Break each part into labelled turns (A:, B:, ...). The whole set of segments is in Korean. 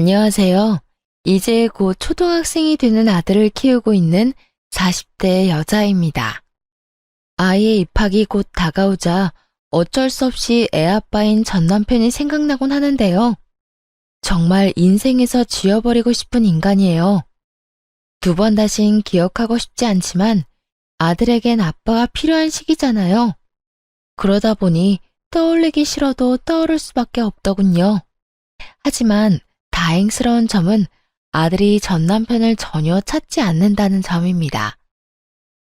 A: 안녕하세요. 이제 곧 초등학생이 되는 아들을 키우고 있는 40대 여자입니다. 아이의 입학이 곧 다가오자 어쩔 수 없이 애아빠인 전 남편이 생각나곤 하는데요. 정말 인생에서 지워버리고 싶은 인간이에요. 두 번 다신 기억하고 싶지 않지만 아들에겐 아빠가 필요한 시기잖아요. 그러다 보니 떠올리기 싫어도 떠오를 수밖에 없더군요. 하지만 다행스러운 점은 아들이 전 남편을 전혀 찾지 않는다는 점입니다.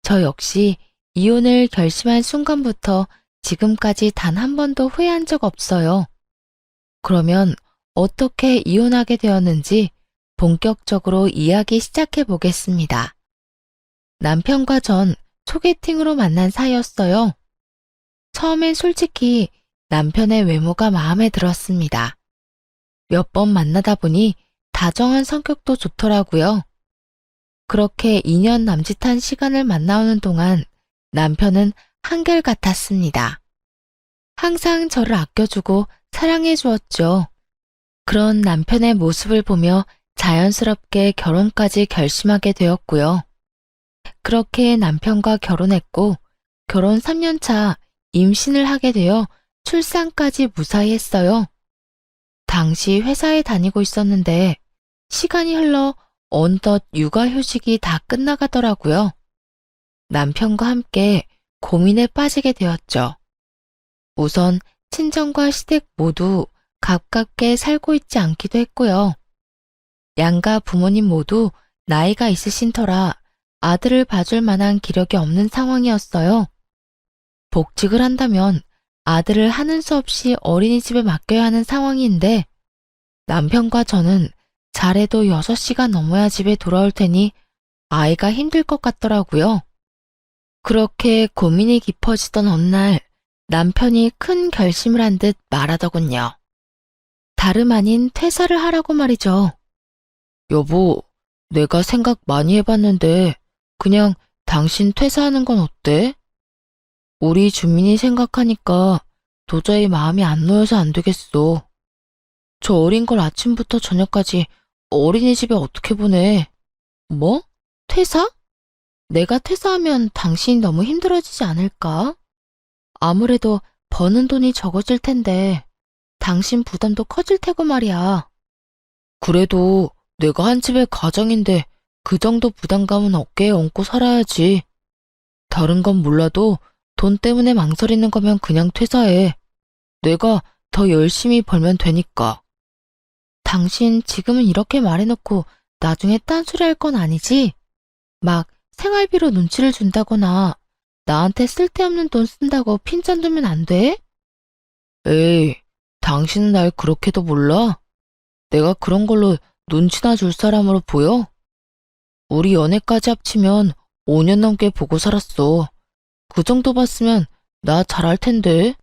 A: 저 역시 이혼을 결심한 순간부터 지금까지 단 한 번도 후회한 적 없어요. 그러면 어떻게 이혼하게 되었는지 본격적으로 이야기 시작해 보겠습니다. 남편과 전 소개팅으로 만난 사이였어요. 처음엔 솔직히 남편의 외모가 마음에 들었습니다. 몇 번 만나다 보니 다정한 성격도 좋더라고요. 그렇게 2년 남짓한 시간을 만나오는 동안 남편은 한결같았습니다. 항상 저를 아껴주고 사랑해 주었죠. 그런 남편의 모습을 보며 자연스럽게 결혼까지 결심하게 되었고요. 그렇게 남편과 결혼했고 결혼 3년 차 임신을 하게 되어 출산까지 무사히 했어요. 당시 회사에 다니고 있었는데 시간이 흘러 어느덧 육아휴직이 다 끝나가더라고요. 남편과 함께 고민에 빠지게 되었죠. 우선 친정과 시댁 모두 가깝게 살고 있지 않기도 했고요. 양가 부모님 모두 나이가 있으신 터라 아들을 봐줄 만한 기력이 없는 상황이었어요. 복직을 한다면 아들을 하는 수 없이 어린이집에 맡겨야 하는 상황인데 남편과 저는 잘해도 6시가 넘어야 집에 돌아올 테니 아이가 힘들 것 같더라고요. 그렇게 고민이 깊어지던 어느 날 남편이 큰 결심을 한 듯 말하더군요. 다름 아닌 퇴사를 하라고 말이죠. 여보, 내가 생각 많이 해봤는데 그냥 당신 퇴사하는 건 어때? 우리 주민이 생각하니까 도저히 마음이 안 놓여서 안 되겠어. 저 어린 걸 아침부터 저녁까지 어린이집에 어떻게 보내? 뭐? 퇴사? 내가 퇴사하면 당신이 너무 힘들어지지 않을까? 아무래도 버는 돈이 적어질 텐데 당신 부담도 커질 테고 말이야. 그래도 내가 한 집의 가장인데 그 정도 부담감은 어깨에 얹고 살아야지. 다른 건 몰라도 돈 때문에 망설이는 거면 그냥 퇴사해. 내가 더 열심히 벌면 되니까. 당신 지금은 이렇게 말해놓고 나중에 딴소리 할 건 아니지? 막 생활비로 눈치를 준다거나 나한테 쓸데없는 돈 쓴다고 핀잔 두면 안 돼? 에이, 당신은 날 그렇게도 몰라? 내가 그런 걸로 눈치나 줄 사람으로 보여? 우리 연애까지 합치면 5년 넘게 보고 살았어. 그 정도 봤으면 나 잘할 텐데.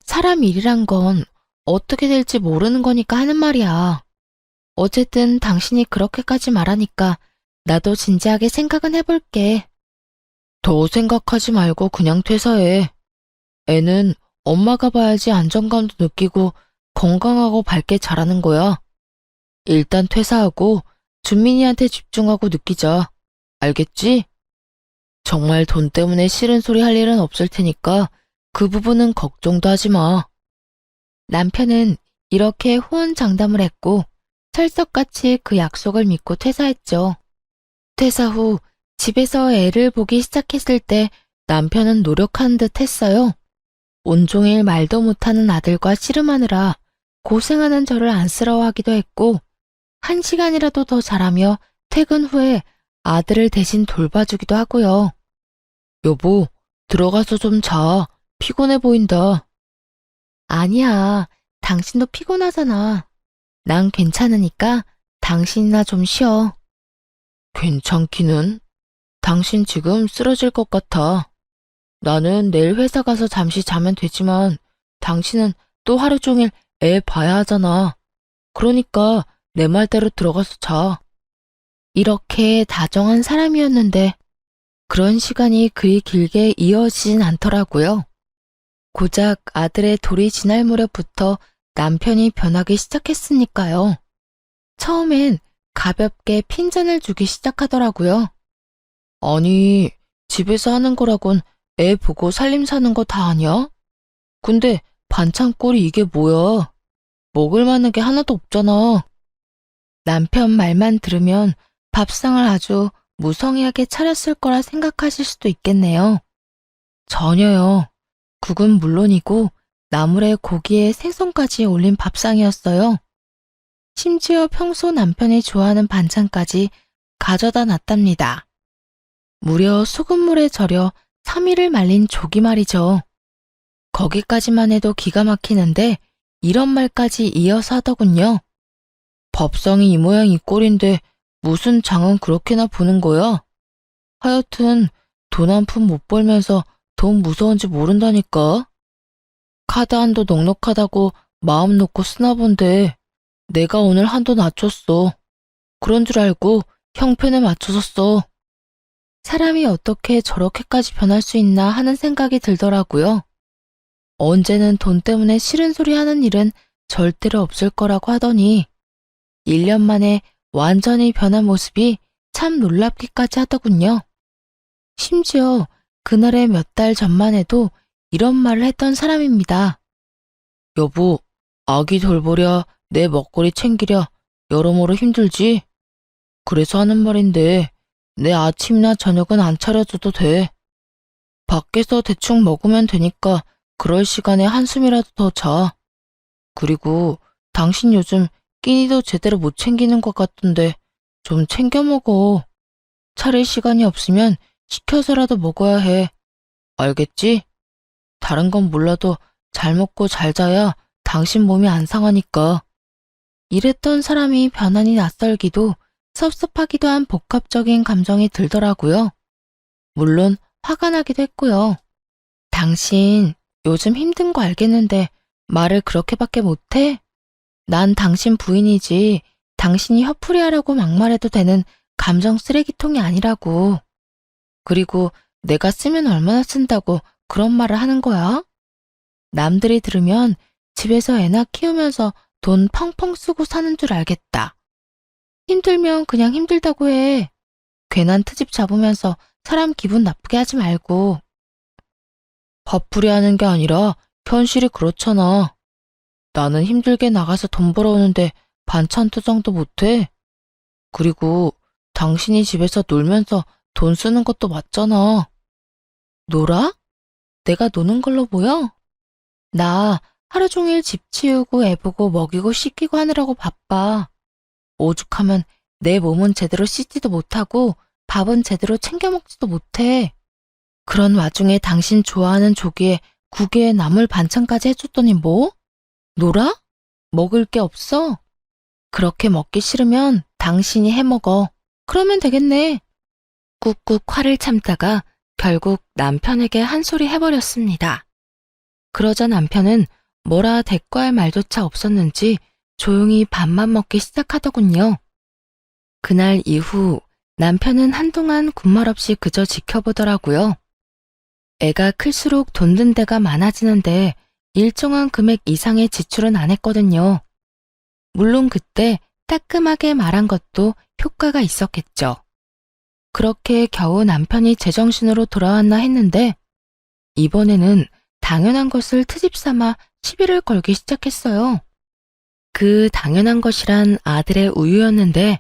A: 사람 일이란 건 어떻게 될지 모르는 거니까 하는 말이야. 어쨌든 당신이 그렇게까지 말하니까 나도 진지하게 생각은 해볼게. 더 생각하지 말고 그냥 퇴사해. 애는 엄마가 봐야지 안정감도 느끼고 건강하고 밝게 자라는 거야. 일단 퇴사하고 준민이한테 집중하고 느끼자. 알겠지? 정말 돈 때문에 싫은 소리 할 일은 없을 테니까 그 부분은 걱정도 하지 마. 남편은 이렇게 호언장담을 했고 철석같이 그 약속을 믿고 퇴사했죠. 퇴사 후 집에서 애를 보기 시작했을 때 남편은 노력하는 듯 했어요. 온종일 말도 못하는 아들과 씨름하느라 고생하는 저를 안쓰러워하기도 했고 1시간이라도 더 자라며 퇴근 후에 아들을 대신 돌봐주기도 하고요. 여보, 들어가서 좀 자. 피곤해 보인다. 아니야, 당신도 피곤하잖아. 난 괜찮으니까 당신이나 좀 쉬어. 괜찮기는? 당신 지금 쓰러질 것 같아. 나는 내일 회사 가서 잠시 자면 되지만 당신은 또 하루 종일 애 봐야 하잖아. 그러니까 내 말대로 들어가서 자. 이렇게 다정한 사람이었는데 그런 시간이 그리 길게 이어지진 않더라고요. 고작 아들의 돌이 지날 무렵부터 남편이 변하기 시작했으니까요. 처음엔 가볍게 핀잔을 주기 시작하더라고요. 아니, 집에서 하는 거라곤 애 보고 살림 사는 거 다 아냐? 근데 반찬꼴이 이게 뭐야? 먹을 만한 게 하나도 없잖아. 남편 말만 들으면 밥상을 아주 무성의하게 차렸을 거라 생각하실 수도 있겠네요. 전혀요. 국은 물론이고 나물에 고기에 생선까지 올린 밥상이었어요. 심지어 평소 남편이 좋아하는 반찬까지 가져다 놨답니다. 무려 소금물에 절여 3일을 말린 조기 말이죠. 거기까지만 해도 기가 막히는데 이런 말까지 이어서 하더군요. 밥상이 이 모양 이 꼴인데 무슨 장은 그렇게나 보는 거야? 하여튼 돈 한 푼 못 벌면서 돈 무서운지 모른다니까. 카드 한도 넉넉하다고 마음 놓고 쓰나 본데 내가 오늘 한도 낮췄어. 그런 줄 알고 형편에 맞춰서 써. 사람이 어떻게 저렇게까지 변할 수 있나 하는 생각이 들더라고요. 언제는 돈 때문에 싫은 소리 하는 일은 절대로 없을 거라고 하더니 1년 만에 완전히 변한 모습이 참 놀랍기까지 하더군요. 심지어 그날의 몇 달 전만 해도 이런 말을 했던 사람입니다. 여보, 아기 돌보랴, 내 먹거리 챙기랴, 여러모로 힘들지? 그래서 하는 말인데 내 아침이나 저녁은 안 차려줘도 돼. 밖에서 대충 먹으면 되니까 그럴 시간에 한숨이라도 더 자. 그리고 당신 요즘 끼니도 제대로 못 챙기는 것 같던데 좀 챙겨 먹어. 차릴 시간이 없으면 시켜서라도 먹어야 해. 알겠지? 다른 건 몰라도 잘 먹고 잘 자야 당신 몸이 안 상하니까. 이랬던 사람이 변하니 낯설기도 섭섭하기도 한 복합적인 감정이 들더라고요. 물론 화가 나기도 했고요. 당신 요즘 힘든 거 알겠는데 말을 그렇게밖에 못해? 난 당신 부인이지 당신이 화풀이하라고 막말해도 되는 감정 쓰레기통이 아니라고. 그리고 내가 쓰면 얼마나 쓴다고 그런 말을 하는 거야? 남들이 들으면 집에서 애나 키우면서 돈 펑펑 쓰고 사는 줄 알겠다. 힘들면 그냥 힘들다고 해. 괜한 트집 잡으면서 사람 기분 나쁘게 하지 말고. 화풀이 하는 게 아니라 현실이 그렇잖아. 나는 힘들게 나가서 돈 벌어오는데 반찬 투정도 못해. 그리고 당신이 집에서 놀면서 돈 쓰는 것도 맞잖아. 놀아? 내가 노는 걸로 보여? 나 하루 종일 집 치우고 애 보고 먹이고 씻기고 하느라고 바빠. 오죽하면 내 몸은 제대로 씻지도 못하고 밥은 제대로 챙겨 먹지도 못해. 그런 와중에 당신 좋아하는 조기에 국에 나물 반찬까지 해줬더니 뭐? 놀아? 먹을 게 없어? 그렇게 먹기 싫으면 당신이 해먹어. 그러면 되겠네. 꾹꾹 화를 참다가 결국 남편에게 한 소리 해버렸습니다. 그러자 남편은 뭐라 대꾸할 말조차 없었는지 조용히 밥만 먹기 시작하더군요. 그날 이후 남편은 한동안 군말 없이 그저 지켜보더라고요. 애가 클수록 돈 든 데가 많아지는데 일정한 금액 이상의 지출은 안 했거든요. 물론 그때 따끔하게 말한 것도 효과가 있었겠죠. 그렇게 겨우 남편이 제정신으로 돌아왔나 했는데 이번에는 당연한 것을 트집 삼아 시비를 걸기 시작했어요. 그 당연한 것이란 아들의 우유였는데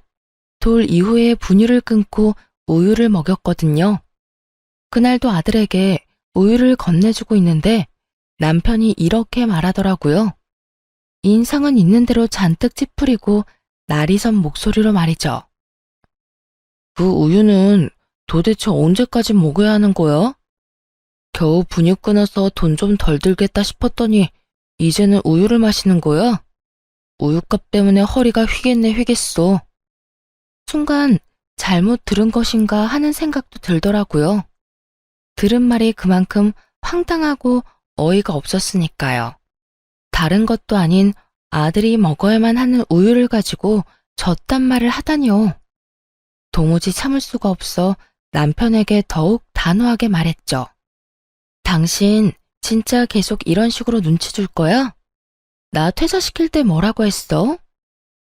A: 돌 이후에 분유를 끊고 우유를 먹였거든요. 그날도 아들에게 우유를 건네주고 있는데 남편이 이렇게 말하더라고요. 인상은 있는 대로 잔뜩 찌푸리고 날이 선 목소리로 말이죠. 그 우유는 도대체 언제까지 먹어야 하는 거야? 겨우 분유 끊어서 돈 좀 덜 들겠다 싶었더니 이제는 우유를 마시는 거야? 우유값 때문에 허리가 휘겠네 휘겠어. 순간 잘못 들은 것인가 하는 생각도 들더라고요. 들은 말이 그만큼 황당하고 어이가 없었으니까요. 다른 것도 아닌 아들이 먹어야만 하는 우유를 가지고 저딴 말을 하다니요. 도무지 참을 수가 없어 남편에게 더욱 단호하게 말했죠. 당신 진짜 계속 이런 식으로 눈치 줄 거야? 나 퇴사시킬 때 뭐라고 했어?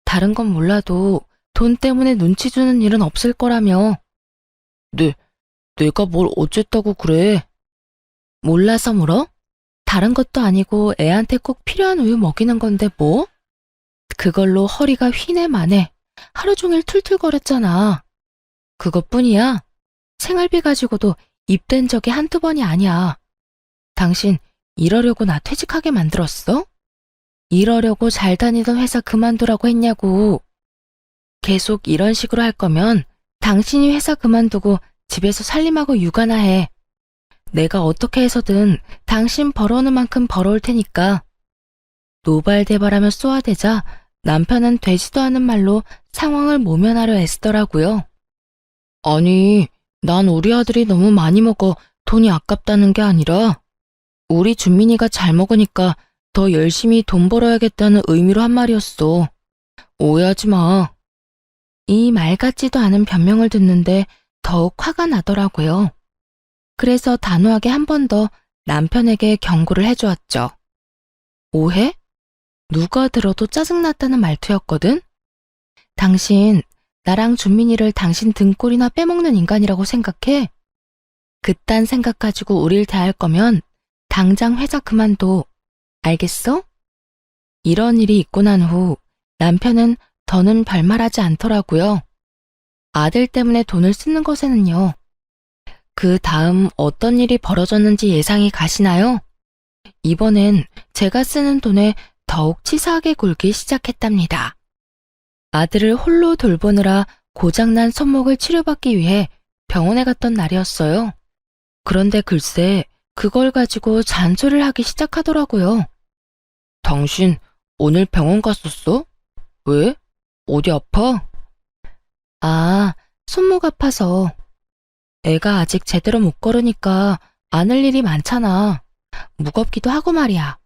A: 다른 건 몰라도 돈 때문에 눈치 주는 일은 없을 거라며. 내가 뭘 어쨌다고 그래? 몰라서 물어? 다른 것도 아니고 애한테 꼭 필요한 우유 먹이는 건데 뭐? 그걸로 허리가 휘네 마네. 하루 종일 툴툴거렸잖아. 그것뿐이야. 생활비 가지고도 입댄 적이 한두 번이 아니야. 당신 이러려고 나 퇴직하게 만들었어? 이러려고 잘 다니던 회사 그만두라고 했냐고. 계속 이런 식으로 할 거면 당신이 회사 그만두고 집에서 살림하고 육아나 해. 내가 어떻게 해서든 당신 벌어오는 만큼 벌어올 테니까. 노발대발하며 쏘아대자 남편은 되지도 않은 말로 상황을 모면하려 애쓰더라고요. 아니, 난 우리 아들이 너무 많이 먹어 돈이 아깝다는 게 아니라 우리 준민이가 잘 먹으니까 더 열심히 돈 벌어야겠다는 의미로 한 말이었어. 오해하지 마. 이 말 같지도 않은 변명을 듣는데 더욱 화가 나더라고요. 그래서 단호하게 한 번 더 남편에게 경고를 해주었죠. 오해? 누가 들어도 짜증났다는 말투였거든? 당신, 나랑 준민이를 당신 등골이나 빼먹는 인간이라고 생각해? 그딴 생각 가지고 우릴 대할 거면 당장 회사 그만둬. 알겠어? 이런 일이 있고 난 후 남편은 더는 별말하지 않더라고요. 아들 때문에 돈을 쓰는 것에는요. 그 다음 어떤 일이 벌어졌는지 예상이 가시나요? 이번엔 제가 쓰는 돈에 더욱 치사하게 굴기 시작했답니다. 아들을 홀로 돌보느라 고장난 손목을 치료받기 위해 병원에 갔던 날이었어요. 그런데 글쎄 그걸 가지고 잔소리를 하기 시작하더라고요. 당신 오늘 병원 갔었어? 왜? 어디 아파? 아, 손목 아파서. 애가 아직 제대로 못 걸으니까 안을 일이 많잖아. 무겁기도 하고 말이야.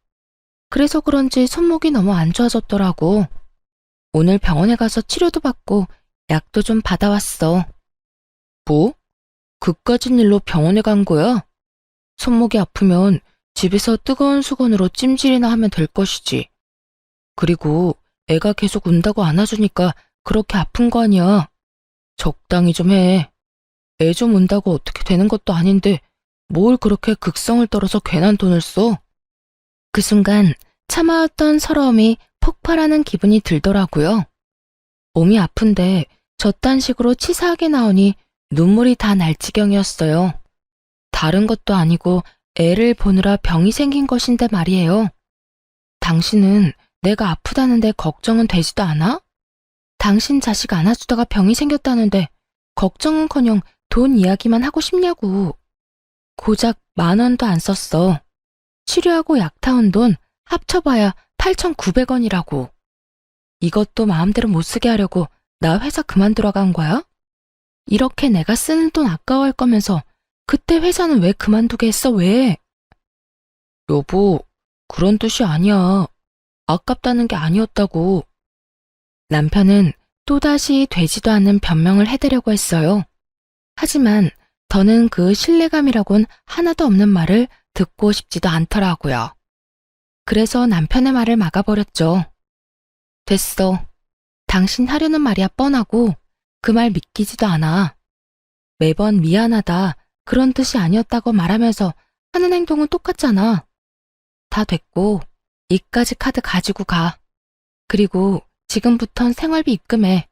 A: 그래서 그런지 손목이 너무 안 좋아졌더라고. 오늘 병원에 가서 치료도 받고 약도 좀 받아왔어. 뭐? 그까진 일로 병원에 간 거야? 손목이 아프면 집에서 뜨거운 수건으로 찜질이나 하면 될 것이지. 그리고 애가 계속 운다고 안아주니까 그렇게 아픈 거 아니야. 적당히 좀 해. 애 좀 운다고 어떻게 되는 것도 아닌데 뭘 그렇게 극성을 떨어서 괜한 돈을 써? 그 순간 참아왔던 서러움이 폭발하는 기분이 들더라고요. 몸이 아픈데 저딴 식으로 치사하게 나오니 눈물이 다 날 지경이었어요. 다른 것도 아니고 애를 보느라 병이 생긴 것인데 말이에요. 당신은 내가 아프다는데 걱정은 되지도 않아? 당신 자식 안아주다가 병이 생겼다는데 걱정은커녕 돈 이야기만 하고 싶냐고. 고작 10,000원도 안 썼어. 치료하고 약 타온 돈 합쳐봐야 8,900원이라고. 이것도 마음대로 못 쓰게 하려고 나 회사 그만두러 간 거야? 이렇게 내가 쓰는 돈 아까워할 거면서 그때 회사는 왜 그만두게 했어, 왜? 여보, 그런 뜻이 아니야. 아깝다는 게 아니었다고. 남편은 또다시 되지도 않는 변명을 해대려고 했어요. 하지만 더는 그 신뢰감이라곤 하나도 없는 말을 듣고 싶지도 않더라고요. 그래서 남편의 말을 막아버렸죠. 됐어. 당신 하려는 말이야 뻔하고 그 말 믿기지도 않아. 매번 미안하다 그런 뜻이 아니었다고 말하면서 하는 행동은 똑같잖아. 다 됐고 이까지 카드 가지고 가. 그리고 지금부턴 생활비 입금해.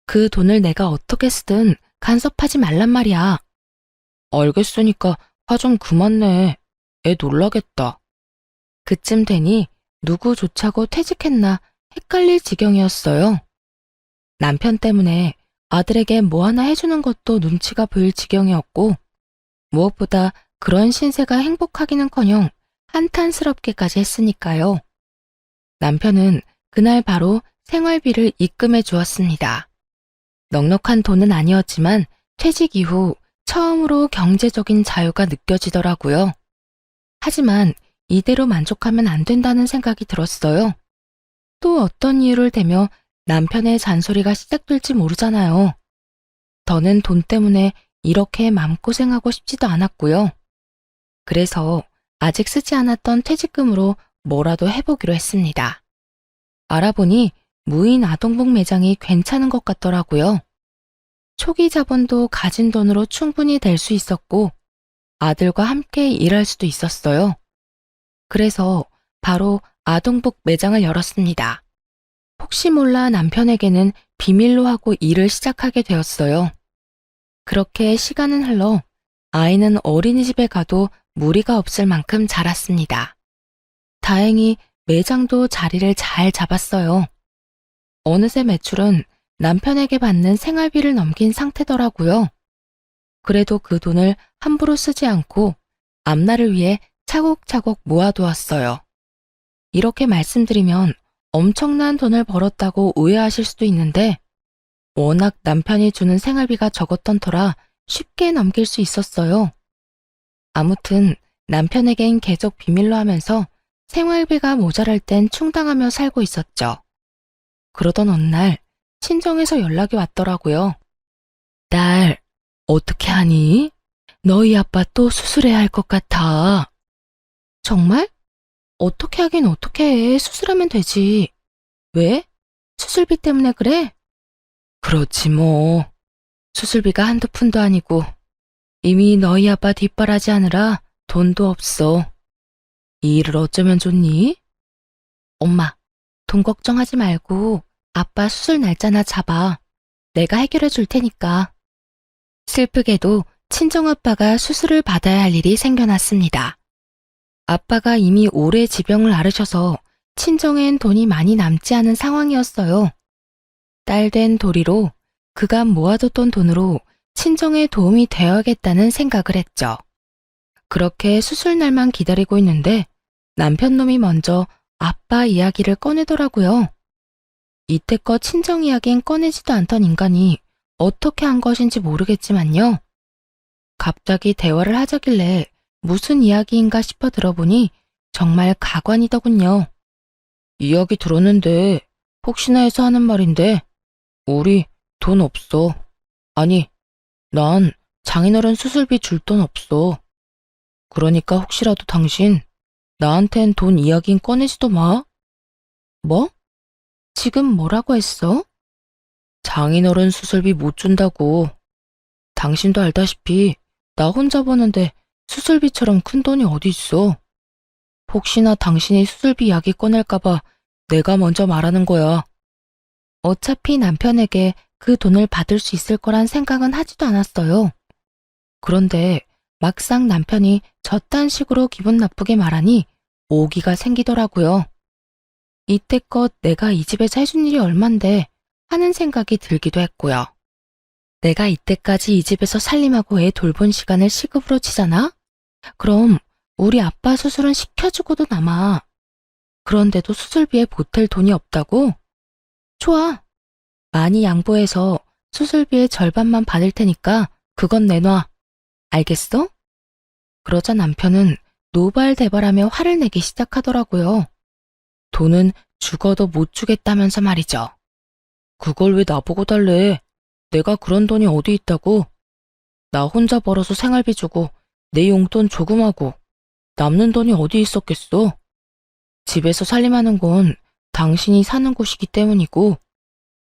A: 그 돈을 내가 어떻게 쓰든 간섭하지 말란 말이야. 알겠으니까 화 좀 그만 내. 애 놀라겠다. 그쯤 되니 누구조차고 퇴직했나 헷갈릴 지경이었어요. 남편 때문에 아들에게 뭐 하나 해주는 것도 눈치가 보일 지경이었고 무엇보다 그런 신세가 행복하기는커녕 한탄스럽게까지 했으니까요. 남편은 그날 바로 생활비를 입금해 주었습니다. 넉넉한 돈은 아니었지만 퇴직 이후 처음으로 경제적인 자유가 느껴지더라고요. 하지만 이대로 만족하면 안 된다는 생각이 들었어요. 또 어떤 이유를 대며 남편의 잔소리가 시작될지 모르잖아요. 더는 돈 때문에 이렇게 마음고생하고 싶지도 않았고요. 그래서 아직 쓰지 않았던 퇴직금으로 뭐라도 해보기로 했습니다. 알아보니 무인 아동복 매장이 괜찮은 것 같더라고요. 초기 자본도 가진 돈으로 충분히 될 수 있었고 아들과 함께 일할 수도 있었어요. 그래서 바로 아동복 매장을 열었습니다. 혹시 몰라 남편에게는 비밀로 하고 일을 시작하게 되었어요. 그렇게 시간은 흘러 아이는 어린이집에 가도 무리가 없을 만큼 자랐습니다. 다행히 매장도 자리를 잘 잡았어요. 어느새 매출은 남편에게 받는 생활비를 넘긴 상태더라고요. 그래도 그 돈을 함부로 쓰지 않고 앞날을 위해 차곡차곡 모아두었어요. 이렇게 말씀드리면 엄청난 돈을 벌었다고 오해하실 수도 있는데 워낙 남편이 주는 생활비가 적었던 터라 쉽게 넘길 수 있었어요. 아무튼 남편에겐 계속 비밀로 하면서 생활비가 모자랄 땐 충당하며 살고 있었죠. 그러던 어느 날 친정에서 연락이 왔더라고요. 딸, 어떻게 하니? 너희 아빠 또 수술해야 할 것 같아. 정말? 어떻게 하긴 어떻게 해. 수술하면 되지. 왜? 수술비 때문에 그래? 그렇지 뭐. 수술비가 한두 푼도 아니고 이미 너희 아빠 뒷바라지 하느라 돈도 없어. 이 일을 어쩌면 좋니? 엄마, 돈 걱정하지 말고 아빠 수술 날짜나 잡아. 내가 해결해 줄 테니까. 슬프게도 친정아빠가 수술을 받아야 할 일이 생겨났습니다. 아빠가 이미 오래 지병을 앓으셔서 친정엔 돈이 많이 남지 않은 상황이었어요. 딸 된 도리로 그간 모아뒀던 돈으로 친정에 도움이 되어야겠다는 생각을 했죠. 그렇게 수술 날만 기다리고 있는데 남편 놈이 먼저 아빠 이야기를 꺼내더라고요. 이때껏 친정 이야기는 꺼내지도 않던 인간이 어떻게 한 것인지 모르겠지만요. 갑자기 대화를 하자길래 무슨 이야기인가 싶어 들어보니 정말 가관이더군요. 이야기 들었는데 혹시나 해서 하는 말인데 우리 돈 없어. 아니, 난 장인어른 수술비 줄 돈 없어. 그러니까 혹시라도 당신 나한텐 돈 이야긴 꺼내지도 마. 뭐? 지금 뭐라고 했어? 장인어른 수술비 못 준다고. 당신도 알다시피 나 혼자 버는데 수술비처럼 큰 돈이 어디 있어. 혹시나 당신이 수술비 이야기 꺼낼까봐 내가 먼저 말하는 거야. 어차피 남편에게 그 돈을 받을 수 있을 거란 생각은 하지도 않았어요. 그런데 막상 남편이 저딴 식으로 기분 나쁘게 말하니 오기가 생기더라고요. 이때껏 내가 이 집에서 해준 일이 얼만데 하는 생각이 들기도 했고요. 내가 이때까지 이 집에서 살림하고 애 돌본 시간을 시급으로 치잖아? 그럼 우리 아빠 수술은 시켜주고도 남아. 그런데도 수술비에 보탤 돈이 없다고? 좋아. 많이 양보해서 수술비의 절반만 받을 테니까 그건 내놔. 알겠어? 그러자 남편은 노발대발하며 화를 내기 시작하더라고요. 돈은 죽어도 못 주겠다면서 말이죠. 그걸 왜 나보고 달래? 내가 그런 돈이 어디 있다고? 나 혼자 벌어서 생활비 주고 내 용돈 조금하고 남는 돈이 어디 있었겠어? 집에서 살림하는 건 당신이 사는 곳이기 때문이고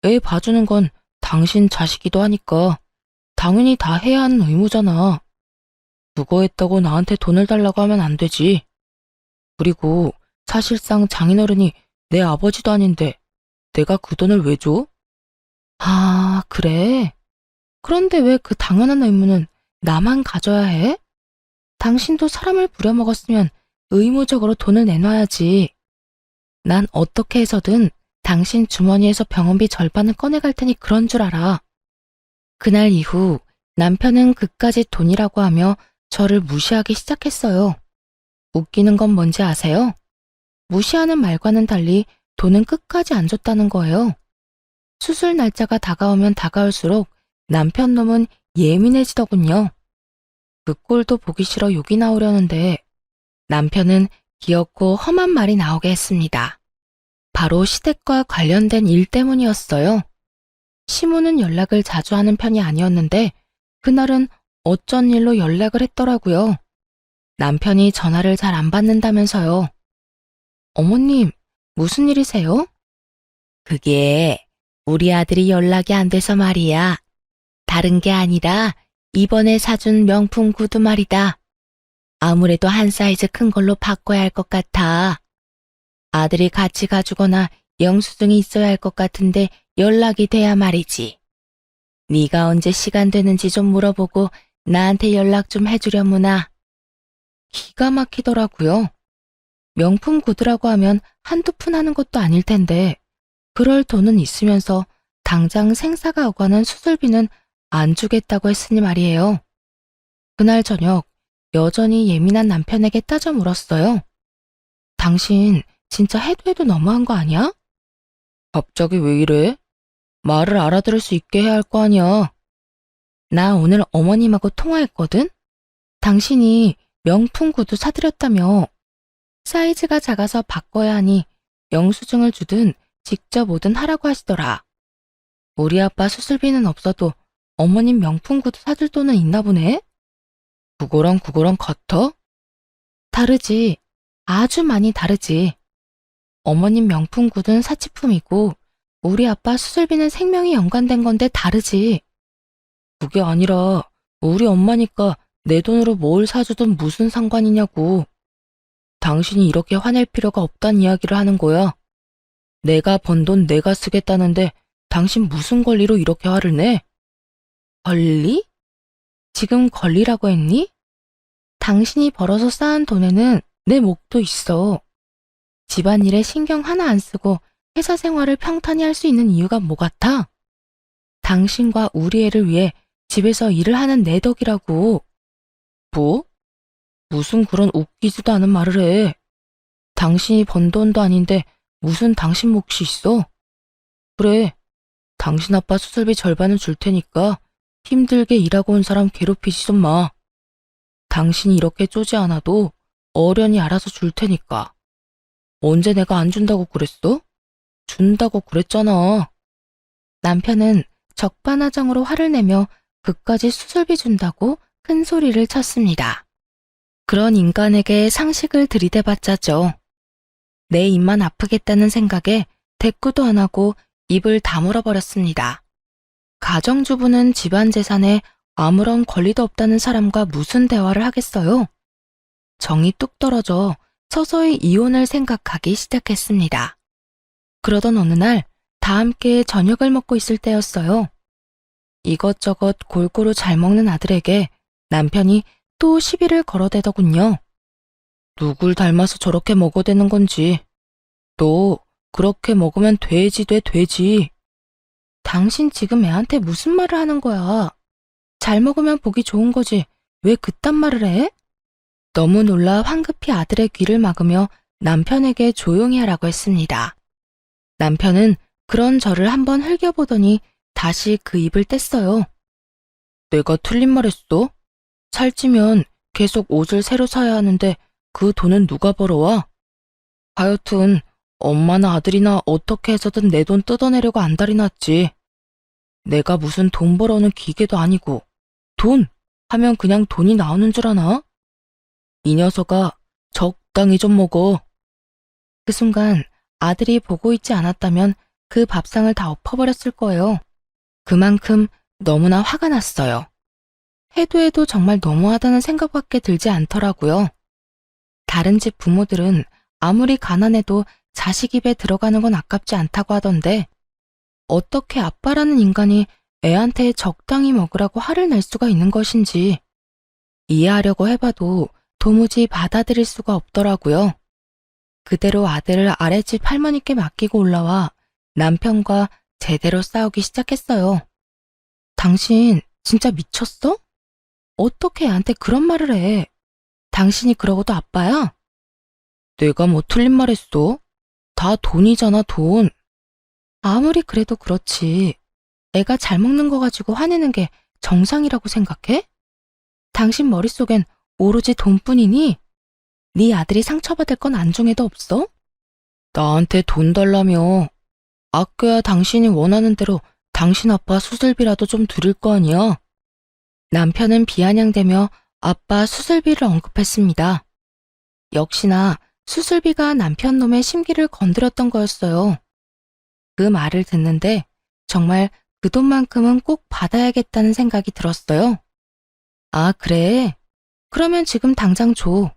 A: 애 봐주는 건 당신 자식이기도 하니까 당연히 다 해야 하는 의무잖아. 그거 했다고 나한테 돈을 달라고 하면 안 되지. 그리고 사실상 장인어른이 내 아버지도 아닌데 내가 그 돈을 왜 줘? 아, 그래? 그런데 왜 그 당연한 의무는 나만 가져야 해? 당신도 사람을 부려먹었으면 의무적으로 돈을 내놔야지. 난 어떻게 해서든 당신 주머니에서 병원비 절반을 꺼내갈 테니 그런 줄 알아. 그날 이후 남편은 그까짓 돈이라고 하며 저를 무시하기 시작했어요. 웃기는 건 뭔지 아세요? 무시하는 말과는 달리 돈은 끝까지 안 줬다는 거예요. 수술 날짜가 다가오면 다가올수록 남편 놈은 예민해지더군요. 그 꼴도 보기 싫어 욕이 나오려는데 남편은 귀엽고 험한 말이 나오게 했습니다. 바로 시댁과 관련된 일 때문이었어요. 시모는 연락을 자주 하는 편이 아니었는데 그날은 어쩐 일로 연락을 했더라고요. 남편이 전화를 잘 안 받는다면서요. 어머님, 무슨 일이세요? 그게 우리 아들이 연락이 안 돼서 말이야. 다른 게 아니라 이번에 사준 명품 구두 말이다. 아무래도 한 사이즈 큰 걸로 바꿔야 할 것 같아. 아들이 같이 가주거나 영수증이 있어야 할 것 같은데 연락이 돼야 말이지. 네가 언제 시간 되는지 좀 물어보고 나한테 연락 좀 해주려무나. 기가 막히더라고요. 명품 구두라고 하면 한두 푼 하는 것도 아닐 텐데 그럴 돈은 있으면서 당장 생사가 오가는 수술비는 안 주겠다고 했으니 말이에요. 그날 저녁 여전히 예민한 남편에게 따져 물었어요. 당신 진짜 해도 해도 너무한 거 아니야? 갑자기 왜 이래? 말을 알아들을 수 있게 해야 할 거 아니야. 나 오늘 어머님하고 통화했거든? 당신이 명품 구두 사드렸다며. 사이즈가 작아서 바꿔야 하니 영수증을 주든 직접 오든 하라고 하시더라. 우리 아빠 수술비는 없어도 어머님 명품 구두 사줄 돈은 있나 보네? 그거랑 같아? 다르지. 아주 많이 다르지. 어머님 명품 구두는 사치품이고 우리 아빠 수술비는 생명이 연관된 건데 다르지. 그게 아니라 우리 엄마니까 내 돈으로 뭘 사주든 무슨 상관이냐고. 당신이 이렇게 화낼 필요가 없단 이야기를 하는 거야. 내가 번 돈 내가 쓰겠다는데 당신 무슨 권리로 이렇게 화를 내? 권리? 지금 권리라고 했니? 당신이 벌어서 쌓은 돈에는 내 몫도 있어. 집안일에 신경 하나 안 쓰고 회사 생활을 평탄히 할 수 있는 이유가 뭐 같아? 당신과 우리 애를 위해 집에서 일을 하는 내 덕이라고. 뭐? 무슨 그런 웃기지도 않은 말을 해. 당신이 번 돈도 아닌데 무슨 당신 몫이 있어? 그래, 당신 아빠 수술비 절반은 줄 테니까 힘들게 일하고 온 사람 괴롭히지 좀 마. 당신이 이렇게 쪼지 않아도 어련히 알아서 줄 테니까. 언제 내가 안 준다고 그랬어? 준다고 그랬잖아. 남편은 적반하장으로 화를 내며 그까지 수술비 준다고 큰 소리를 쳤습니다. 그런 인간에게 상식을 들이대봤자죠. 내 입만 아프겠다는 생각에 대꾸도 안 하고 입을 다물어 버렸습니다. 가정주부는 집안 재산에 아무런 권리도 없다는 사람과 무슨 대화를 하겠어요? 정이 뚝 떨어져 서서히 이혼을 생각하기 시작했습니다. 그러던 어느 날 다 함께 저녁을 먹고 있을 때였어요. 이것저것 골고루 잘 먹는 아들에게 남편이 또 시비를 걸어대더군요. 누굴 닮아서 저렇게 먹어대는 건지. 너 그렇게 먹으면 돼지 돼 돼지. 당신 지금 애한테 무슨 말을 하는 거야? 잘 먹으면 보기 좋은 거지. 왜 그딴 말을 해? 너무 놀라 황급히 아들의 귀를 막으며 남편에게 조용히 하라고 했습니다. 남편은 그런 저를 한번 흘겨보더니 다시 그 입을 뗐어요. 내가 틀린 말 했어? 살찌면 계속 옷을 새로 사야 하는데 그 돈은 누가 벌어와? 하여튼 엄마나 아들이나 어떻게 해서든 내 돈 뜯어내려고 안달이 났지. 내가 무슨 돈 벌어오는 기계도 아니고 돈 하면 그냥 돈이 나오는 줄 아나? 이 녀석아, 적당히 좀 먹어. 그 순간 아들이 보고 있지 않았다면 그 밥상을 다 엎어버렸을 거예요. 그만큼 너무나 화가 났어요. 해도 해도 정말 너무하다는 생각밖에 들지 않더라고요. 다른 집 부모들은 아무리 가난해도 자식 입에 들어가는 건 아깝지 않다고 하던데 어떻게 아빠라는 인간이 애한테 적당히 먹으라고 화를 낼 수가 있는 것인지 이해하려고 해봐도 도무지 받아들일 수가 없더라고요. 그대로 아들을 아랫집 할머니께 맡기고 올라와 남편과 제대로 싸우기 시작했어요. 당신 진짜 미쳤어? 어떻게 애한테 그런 말을 해? 당신이 그러고도 아빠야? 내가 뭐 틀린 말 했어? 다 돈이잖아, 돈. 아무리 그래도 그렇지. 애가 잘 먹는 거 가지고 화내는 게 정상이라고 생각해? 당신 머릿속엔 오로지 돈뿐이니? 네 아들이 상처받을 건 안중에도 없어? 나한테 돈 달라며. 아껴야 당신이 원하는 대로 당신 아빠 수술비라도 좀 드릴 거 아니야. 남편은 비아냥대며 아빠 수술비를 언급했습니다. 역시나 수술비가 남편 놈의 심기를 건드렸던 거였어요. 그 말을 듣는데 정말 그 돈만큼은 꼭 받아야겠다는 생각이 들었어요. 아, 그래? 그러면 지금 당장 줘.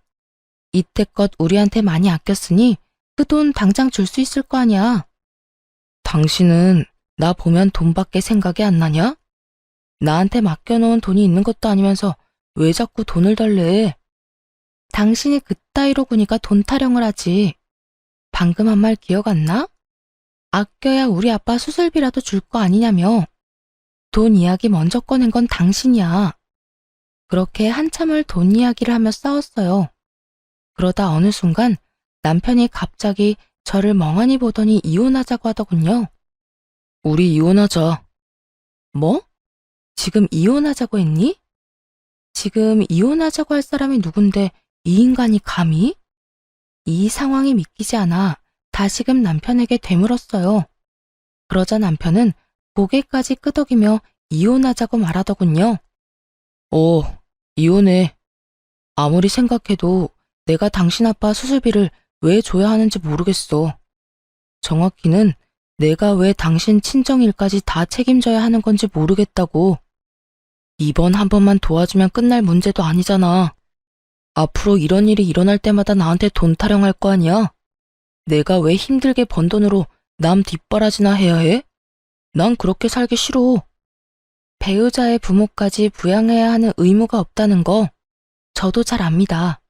A: 이때껏 우리한테 많이 아꼈으니 그 돈 당장 줄 수 있을 거 아니야. 당신은 나 보면 돈밖에 생각이 안 나냐? 나한테 맡겨놓은 돈이 있는 것도 아니면서 왜 자꾸 돈을 달래? 당신이 그따위로 구니까 돈 타령을 하지. 방금 한 말 기억 안 나? 아껴야 우리 아빠 수술비라도 줄 거 아니냐며. 돈 이야기 먼저 꺼낸 건 당신이야. 그렇게 한참을 돈 이야기를 하며 싸웠어요. 그러다 어느 순간 남편이 갑자기 저를 멍하니 보더니 이혼하자고 하더군요. 우리 이혼하자. 뭐? 지금 이혼하자고 했니? 지금 이혼하자고 할 사람이 누군데 이 인간이 감히? 이 상황이 믿기지 않아 다시금 남편에게 되물었어요. 그러자 남편은 고개까지 끄덕이며 이혼하자고 말하더군요. 이혼해. 아무리 생각해도 내가 당신 아빠 수술비를 왜 줘야 하는지 모르겠어. 정확히는 내가 왜 당신 친정일까지 다 책임져야 하는 건지 모르겠다고. 이번 한 번만 도와주면 끝날 문제도 아니잖아. 앞으로 이런 일이 일어날 때마다 나한테 돈 타령할 거 아니야? 내가 왜 힘들게 번 돈으로 남 뒷바라지나 해야 해? 난 그렇게 살기 싫어. 배우자의 부모까지 부양해야 하는 의무가 없다는 거 저도 잘 압니다.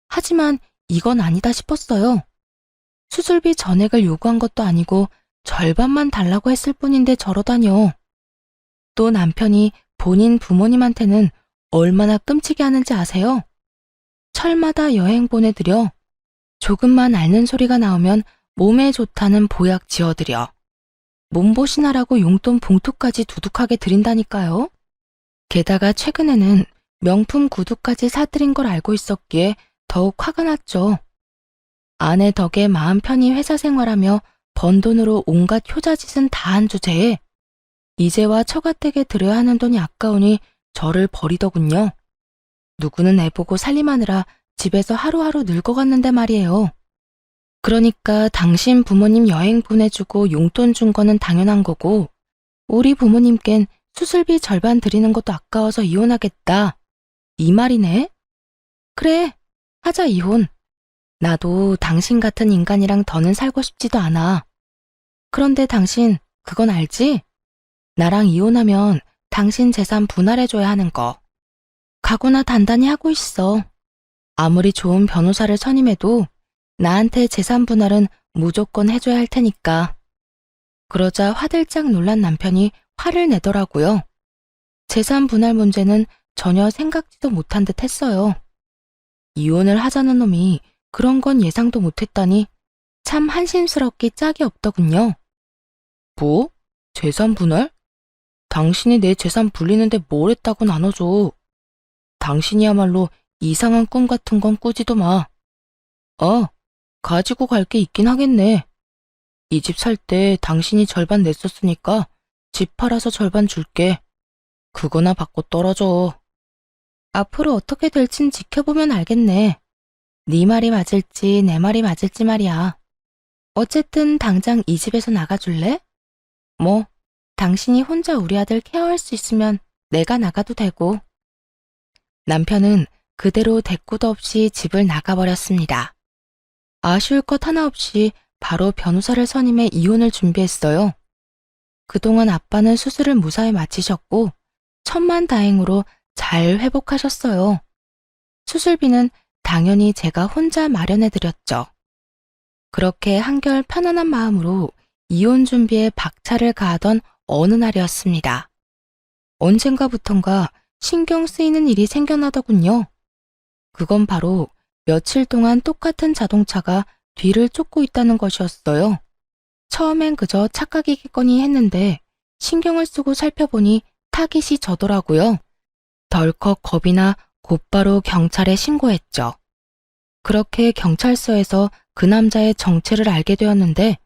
A: 하지만 이건 아니다 싶었어요. 수술비 전액을 요구한 것도 아니고 절반만 달라고 했을 뿐인데 저러다뇨. 또 남편이 본인 부모님한테는 얼마나 끔찍해 하는지 아세요? 철마다 여행 보내드려. 조금만 앓는 소리가 나오면 몸에 좋다는 보약 지어드려. 몸보신하라고 용돈 봉투까지 두둑하게 드린다니까요. 게다가 최근에는 명품 구두까지 사드린 걸 알고 있었기에 더욱 화가 났죠. 아내 덕에 마음 편히 회사 생활하며 번 돈으로 온갖 효자짓은 다 한 주제에 이제와 처가댁에 들여야 하는 돈이 아까우니 저를 버리더군요. 누구는 애보고 살림하느라 집에서 하루하루 늙어갔는데 말이에요. 그러니까 당신 부모님 여행 보내주고 용돈 준 거는 당연한 거고 우리 부모님껜 수술비 절반 드리는 것도 아까워서 이혼하겠다. 이 말이네? 그래, 하자 이혼. 나도 당신 같은 인간이랑 더는 살고 싶지도 않아. 그런데 당신 그건 알지? 나랑 이혼하면 당신 재산 분할해줘야 하는 거. 각오나 단단히 하고 있어. 아무리 좋은 변호사를 선임해도 나한테 재산 분할은 무조건 해줘야 할 테니까. 그러자 화들짝 놀란 남편이 화를 내더라고요. 재산 분할 문제는 전혀 생각지도 못한 듯 했어요. 이혼을 하자는 놈이 그런 건 예상도 못했다니 참 한심스럽기 짝이 없더군요. 뭐? 재산 분할? 당신이 내 재산 불리는데 뭘 했다고 나눠줘. 당신이야말로 이상한 꿈 같은 건 꾸지도 마. 가지고 갈 게 있긴 하겠네. 이 집 살 때 당신이 절반 냈었으니까 집 팔아서 절반 줄게. 그거나 받고 떨어져. 앞으로 어떻게 될진 지켜보면 알겠네. 네 말이 맞을지 내 말이 맞을지 말이야. 어쨌든 당장 이 집에서 나가줄래? 뭐, 당신이 혼자 우리 아들 케어할 수 있으면 내가 나가도 되고. 남편은 그대로 대꾸도 없이 집을 나가버렸습니다. 아쉬울 것 하나 없이 바로 변호사를 선임해 이혼을 준비했어요. 그동안 아빠는 수술을 무사히 마치셨고 천만다행으로 잘 회복하셨어요. 수술비는 당연히 제가 혼자 마련해드렸죠. 그렇게 한결 편안한 마음으로 이혼 준비에 박차를 가하던 어느 날이었습니다. 언젠가부턴가 신경 쓰이는 일이 생겨나더군요. 그건 바로 며칠 동안 똑같은 자동차가 뒤를 쫓고 있다는 것이었어요. 처음엔 그저 착각이겠거니 했는데 신경을 쓰고 살펴보니 타깃이 저더라고요. 덜컥 겁이 나 곧바로 경찰에 신고했죠. 그렇게 경찰서에서 그 남자의 정체를 알게 되었는데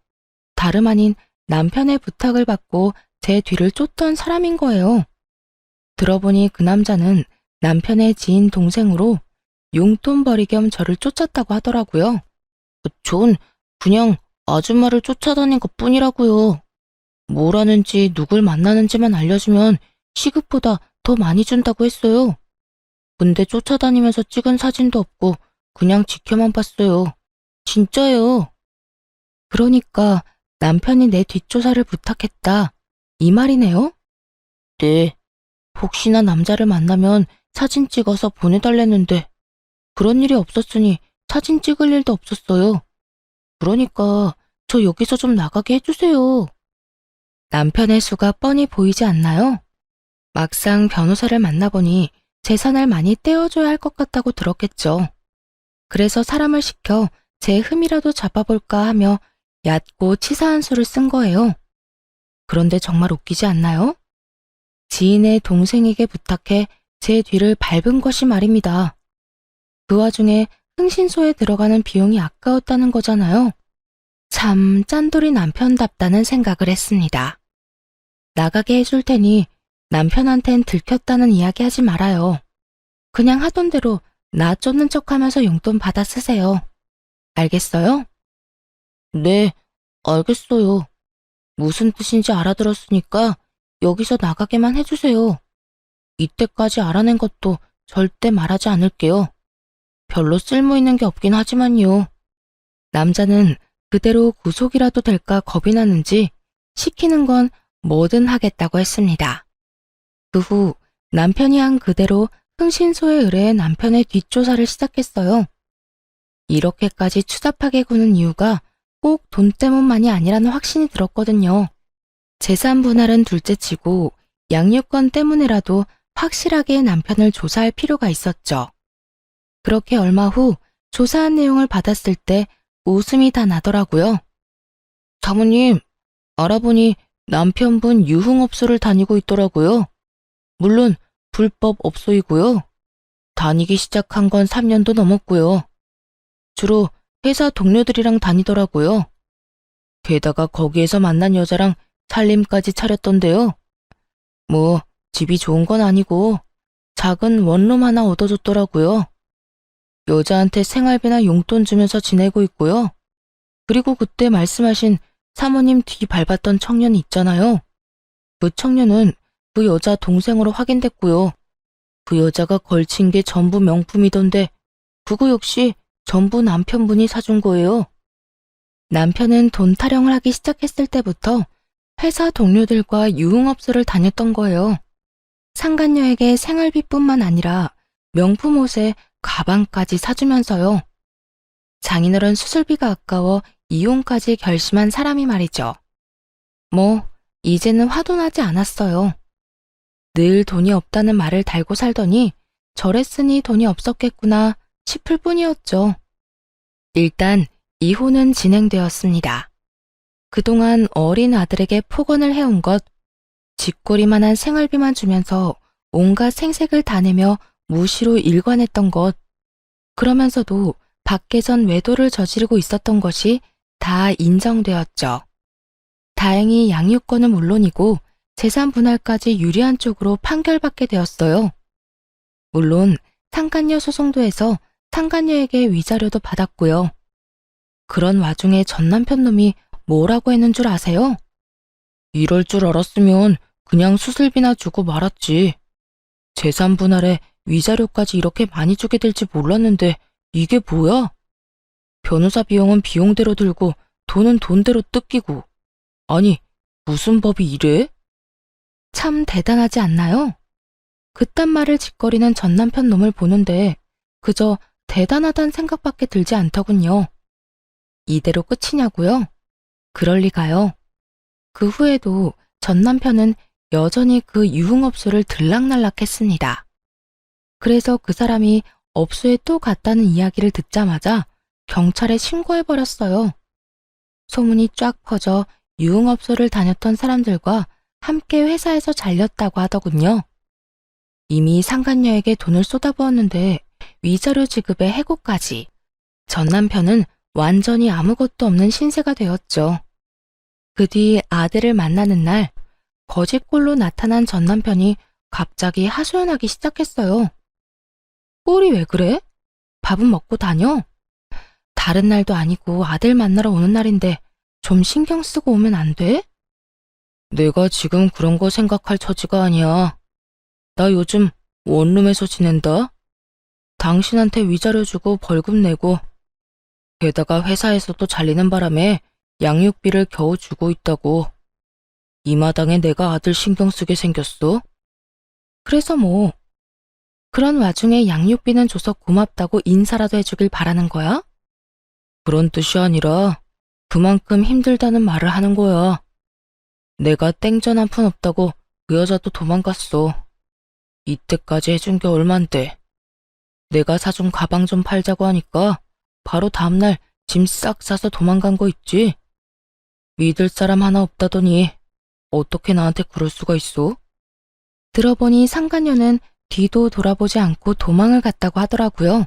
A: 다름 아닌 남편의 부탁을 받고 제 뒤를 쫓던 사람인 거예요. 들어보니 그 남자는 남편의 지인 동생으로 용돈벌이 겸 저를 쫓았다고 하더라고요. 전 그냥 아줌마를 쫓아다닌 것뿐이라고요. 뭘 하는지 누굴 만나는지만 알려주면 시급보다 더 많이 준다고 했어요. 근데 쫓아다니면서 찍은 사진도 없고 그냥 지켜만 봤어요. 진짜예요. 그러니까 남편이 내 뒷조사를 부탁했다. 이 말이네요? 네. 혹시나 남자를 만나면 사진 찍어서 보내달랬는데 그런 일이 없었으니 사진 찍을 일도 없었어요. 그러니까 저 여기서 좀 나가게 해주세요. 남편의 수가 뻔히 보이지 않나요? 막상 변호사를 만나보니 재산을 많이 떼어줘야 할 것 같다고 들었겠죠. 그래서 사람을 시켜 제 흠이라도 잡아볼까 하며 얕고 치사한 수를 쓴 거예요. 그런데 정말 웃기지 않나요? 지인의 동생에게 부탁해 제 뒤를 밟은 것이 말입니다. 그 와중에 흥신소에 들어가는 비용이 아까웠다는 거잖아요. 참 짠돌이 남편답다는 생각을 했습니다. 나가게 해줄 테니 남편한텐 들켰다는 이야기 하지 말아요. 그냥 하던 대로 나 쫓는 척하면서 용돈 받아 쓰세요. 알겠어요? 네, 알겠어요. 무슨 뜻인지 알아들었으니까 여기서 나가게만 해주세요. 이때까지 알아낸 것도 절대 말하지 않을게요. 별로 쓸모 있는 게 없긴 하지만요. 남자는 그대로 구속이라도 될까 겁이 나는지 시키는 건 뭐든 하겠다고 했습니다. 그 후 남편이 한 그대로 흥신소에 의뢰해 남편의 뒷조사를 시작했어요. 이렇게까지 추잡하게 구는 이유가 꼭 돈 때문만이 아니라는 확신이 들었거든요. 재산 분할은 둘째치고 양육권 때문에라도 확실하게 남편을 조사할 필요가 있었죠. 그렇게 얼마 후 조사한 내용을 받았을 때 웃음이 다 나더라고요. 사모님, 알아보니 남편분 유흥업소를 다니고 있더라고요. 물론 불법 업소이고요. 다니기 시작한 건 3년도 넘었고요. 주로 회사 동료들이랑 다니더라고요. 게다가 거기에서 만난 여자랑 살림까지 차렸던데요. 뭐 집이 좋은 건 아니고 작은 원룸 하나 얻어줬더라고요. 여자한테 생활비나 용돈 주면서 지내고 있고요. 그리고 그때 말씀하신 사모님 뒤 밟았던 청년이 있잖아요. 그 청년은 그 여자 동생으로 확인됐고요. 그 여자가 걸친 게 전부 명품이던데 그거 역시 전부 남편분이 사준 거예요. 남편은 돈 타령을 하기 시작했을 때부터 회사 동료들과 유흥업소를 다녔던 거예요. 상간녀에게 생활비뿐만 아니라 명품 옷에 가방까지 사주면서요. 장인어른 수술비가 아까워 이혼까지 결심한 사람이 말이죠. 뭐 이제는 화도 나지 않았어요. 늘 돈이 없다는 말을 달고 살더니 저랬으니 돈이 없었겠구나 싶을 뿐이었죠. 일단 이혼은 진행되었습니다. 그동안 어린 아들에게 폭언을 해온 것, 쥐꼬리만한 생활비만 주면서 온갖 생색을 다 내며 무시로 일관했던 것, 그러면서도 밖에선 외도를 저지르고 있었던 것이 다 인정되었죠. 다행히 양육권은 물론이고 재산 분할까지 유리한 쪽으로 판결받게 되었어요. 물론 상간녀 소송도 해서 상간녀에게 위자료도 받았고요. 그런 와중에 전 남편 놈이 뭐라고 했는 줄 아세요? 이럴 줄 알았으면 그냥 수술비나 주고 말았지. 재산 분할에 위자료까지 이렇게 많이 주게 될지 몰랐는데 이게 뭐야? 변호사 비용은 비용대로 들고 돈은 돈대로 뜯기고. 아니, 무슨 법이 이래? 참 대단하지 않나요? 그딴 말을 짓거리는 전 남편 놈을 보는데 그저 대단하단 생각밖에 들지 않더군요. 이대로 끝이냐고요? 그럴 리가요. 그 후에도 전 남편은 여전히 그 유흥업소를 들락날락했습니다. 그래서 그 사람이 업소에 또 갔다는 이야기를 듣자마자 경찰에 신고해버렸어요. 소문이 쫙 퍼져 유흥업소를 다녔던 사람들과 함께 회사에서 잘렸다고 하더군요. 이미 상간녀에게 돈을 쏟아부었는데 위자료 지급에 해고까지. 전 남편은 완전히 아무것도 없는 신세가 되었죠. 그 뒤 아들을 만나는 날 거짓골로 나타난 전 남편이 갑자기 하소연하기 시작했어요. 꼴이 왜 그래? 밥은 먹고 다녀? 다른 날도 아니고 아들 만나러 오는 날인데 좀 신경 쓰고 오면 안 돼? 내가 지금 그런 거 생각할 처지가 아니야. 나 요즘 원룸에서 지낸다. 당신한테 위자료 주고 벌금 내고, 게다가 회사에서도 잘리는 바람에 양육비를 겨우 주고 있다고. 이 마당에 내가 아들 신경 쓰게 생겼어? 그래서 뭐, 그런 와중에 양육비는 줘서 고맙다고 인사라도 해주길 바라는 거야? 그런 뜻이 아니라 그만큼 힘들다는 말을 하는 거야. 내가 땡전 한 푼 없다고 그 여자도 도망갔어. 이때까지 해준 게 얼만데. 내가 사준 가방 좀 팔자고 하니까 바로 다음날 짐 싹 싸서 도망간 거 있지? 믿을 사람 하나 없다더니 어떻게 나한테 그럴 수가 있어? 들어보니 상간녀는 뒤도 돌아보지 않고 도망을 갔다고 하더라고요.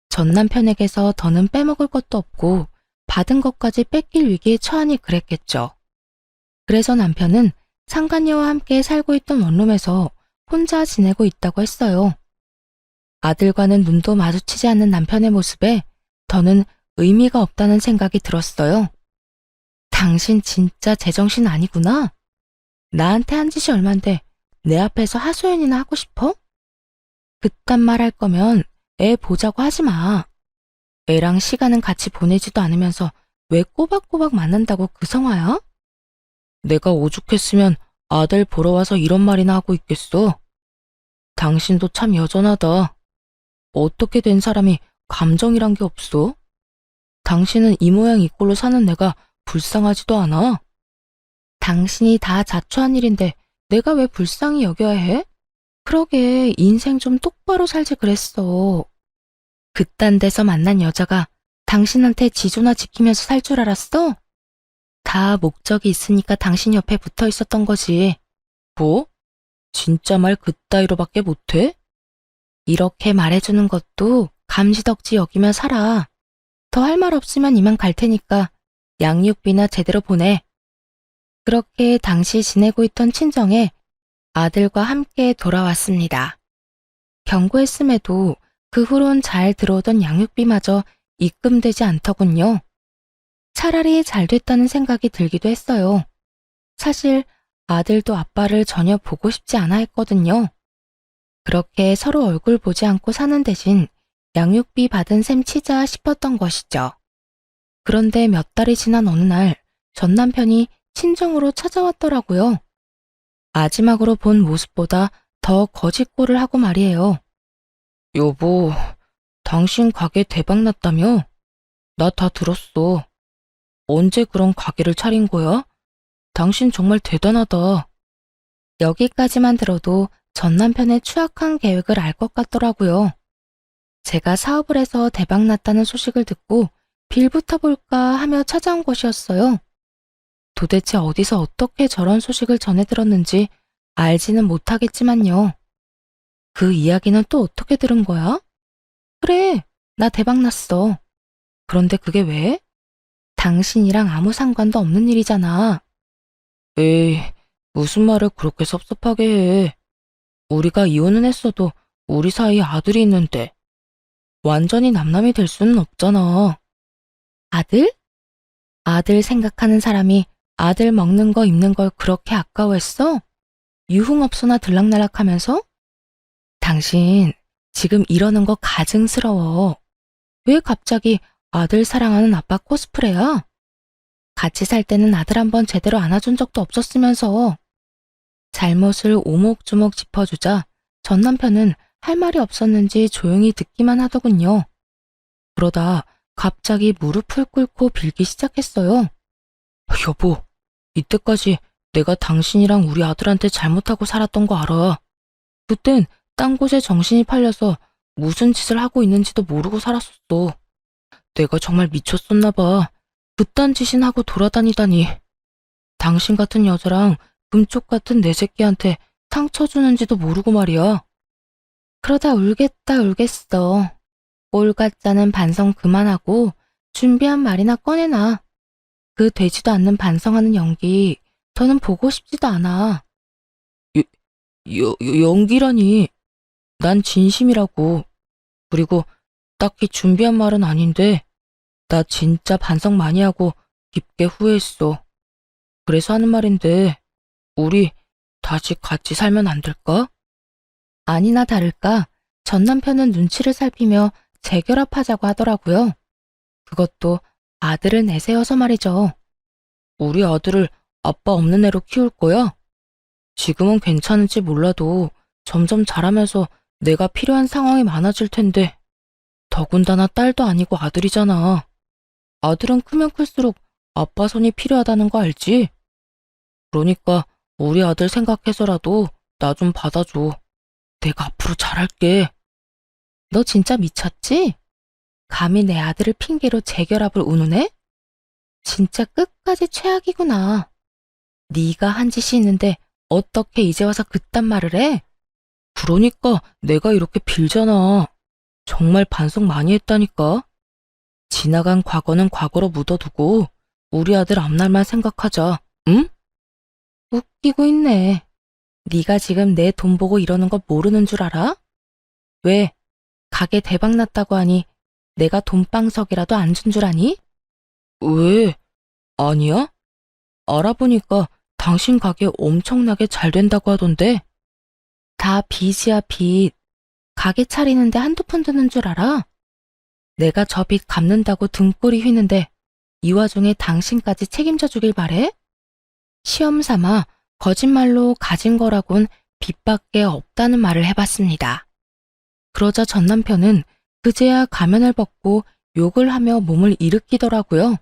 A: 전 남편에게서 더는 빼먹을 것도 없고 받은 것까지 뺏길 위기에 처하니 그랬겠죠. 그래서 남편은 상간녀와 함께 살고 있던 원룸에서 혼자 지내고 있다고 했어요. 아들과는 눈도 마주치지 않는 남편의 모습에 더는 의미가 없다는 생각이 들었어요. 당신 진짜 제정신 아니구나. 나한테 한 짓이 얼만데 내 앞에서 하소연이나 하고 싶어? 그딴 말 할 거면 애 보자고 하지 마. 애랑 시간은 같이 보내지도 않으면서 왜 꼬박꼬박 만난다고 그 성화야? 내가 오죽했으면 아들 보러 와서 이런 말이나 하고 있겠어. 당신도 참 여전하다. 어떻게 된 사람이 감정이란 게 없어? 당신은 이 모양 이 꼴로 사는 내가 불쌍하지도 않아. 당신이 다 자초한 일인데 내가 왜 불쌍히 여겨야 해? 그러게 인생 좀 똑바로 살지 그랬어. 그딴 데서 만난 여자가 당신한테 지조나 지키면서 살 줄 알았어? 다 목적이 있으니까 당신 옆에 붙어 있었던 거지. 뭐? 진짜 말 그따위로밖에 못해? 이렇게 말해주는 것도 감지덕지 여기며 살아. 더 할 말 없으면 이만 갈 테니까 양육비나 제대로 보내. 그렇게 당시 지내고 있던 친정에 아들과 함께 돌아왔습니다. 경고했음에도 그 후론 잘 들어오던 양육비마저 입금되지 않더군요. 차라리 잘 됐다는 생각이 들기도 했어요. 사실 아들도 아빠를 전혀 보고 싶지 않아 했거든요. 그렇게 서로 얼굴 보지 않고 사는 대신 양육비 받은 셈 치자 싶었던 것이죠. 그런데 몇 달이 지난 어느 날 전 남편이 친정으로 찾아왔더라고요. 마지막으로 본 모습보다 더 거짓골을 하고 말이에요. 여보, 당신 가게 대박 났다며? 나 다 들었어. 언제 그런 가게를 차린 거야? 당신 정말 대단하다. 여기까지만 들어도 전 남편의 추악한 계획을 알 것 같더라고요. 제가 사업을 해서 대박 났다는 소식을 듣고 빌부터 볼까 하며 찾아온 것이었어요. 도대체 어디서 어떻게 저런 소식을 전해 들었는지 알지는 못하겠지만요. 그 이야기는 또 어떻게 들은 거야? 그래, 나 대박 났어. 그런데 그게 왜? 당신이랑 아무 상관도 없는 일이잖아. 에이, 무슨 말을 그렇게 섭섭하게 해. 우리가 이혼은 했어도 우리 사이에 아들이 있는데 완전히 남남이 될 수는 없잖아. 아들? 아들 생각하는 사람이 아들 먹는 거 입는 걸 그렇게 아까워했어? 유흥업소나 들락날락하면서? 당신 지금 이러는 거 가증스러워. 왜 갑자기 아들 사랑하는 아빠 코스프레야? 같이 살 때는 아들 한번 제대로 안아준 적도 없었으면서. 잘못을 오목조목 짚어주자 전 남편은 할 말이 없었는지 조용히 듣기만 하더군요. 그러다 갑자기 무릎을 꿇고 빌기 시작했어요. 여보, 이때까지 내가 당신이랑 우리 아들한테 잘못하고 살았던 거 알아. 그땐 딴 곳에 정신이 팔려서 무슨 짓을 하고 있는지도 모르고 살았었어. 내가 정말 미쳤었나 봐. 그딴 짓이나 하고 돌아다니다니. 당신 같은 여자랑 금쪽 같은 내 새끼한테 탕 쳐주는지도 모르고 말이야. 그러다 울겠다 울겠어. 꼴 같자는 반성 그만하고 준비한 말이나 꺼내놔. 그 되지도 않는 반성하는 연기 더는 보고 싶지도 않아. 연기라니. 난 진심이라고. 그리고 딱히 준비한 말은 아닌데 나 진짜 반성 많이 하고 깊게 후회했어. 그래서 하는 말인데, 우리 다시 같이 살면 안 될까? 아니나 다를까 전 남편은 눈치를 살피며 재결합하자고 하더라고요. 그것도 아들을 내세워서 말이죠. 우리 아들을 아빠 없는 애로 키울 거야? 지금은 괜찮은지 몰라도 점점 자라면서 내가 필요한 상황이 많아질 텐데, 더군다나 딸도 아니고 아들이잖아. 아들은 크면 클수록 아빠 손이 필요하다는 거 알지? 그러니까 우리 아들 생각해서라도 나 좀 받아줘. 내가 앞으로 잘할게. 너 진짜 미쳤지? 감히 내 아들을 핑계로 재결합을 운운해? 진짜 끝까지 최악이구나. 네가 한 짓이 있는데 어떻게 이제 와서 그딴 말을 해? 그러니까 내가 이렇게 빌잖아. 정말 반성 많이 했다니까. 지나간 과거는 과거로 묻어두고 우리 아들 앞날만 생각하자. 응? 웃기고 있네. 네가 지금 내 돈 보고 이러는 거 모르는 줄 알아? 왜? 가게 대박 났다고 하니 내가 돈방석이라도 안 준 줄 아니? 왜? 아니야? 알아보니까 당신 가게 엄청나게 잘 된다고 하던데. 다 빚이야, 빚. 가게 차리는데 한두 푼 드는 줄 알아? 내가 저 빚 갚는다고 등골이 휘는데 이 와중에 당신까지 책임져 주길 바래? 시험 삼아 거짓말로 가진 거라곤 빚밖에 없다는 말을 해봤습니다. 그러자 전 남편은 그제야 가면을 벗고 욕을 하며 몸을 일으키더라고요.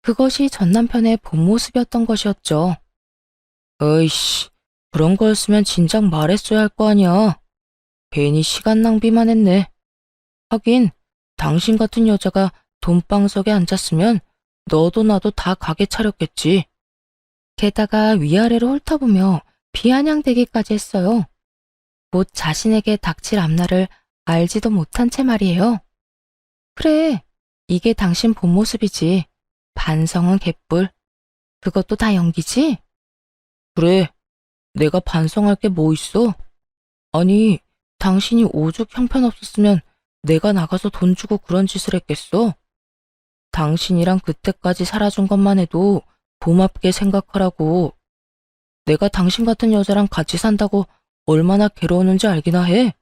A: 그것이 전 남편의 본 모습이었던 것이었죠. 어이씨, 그런 거였으면 진작 말했어야 할 거 아니야. 괜히 시간 낭비만 했네. 하긴 당신 같은 여자가 돈방석에 앉았으면 너도 나도 다 가게 차렸겠지. 게다가 위아래로 훑어보며 비아냥대기까지 했어요. 곧 자신에게 닥칠 앞날을 알지도 못한 채 말이에요. 그래, 이게 당신 본 모습이지. 반성은 개뿔. 그것도 다 연기지? 그래, 내가 반성할 게 뭐 있어? 아니, 당신이 오죽 형편없었으면 내가 나가서 돈 주고 그런 짓을 했겠어? 당신이랑 그때까지 살아준 것만 해도 고맙게 생각하라고. 내가 당신 같은 여자랑 같이 산다고 얼마나 괴로웠는지 알기나 해.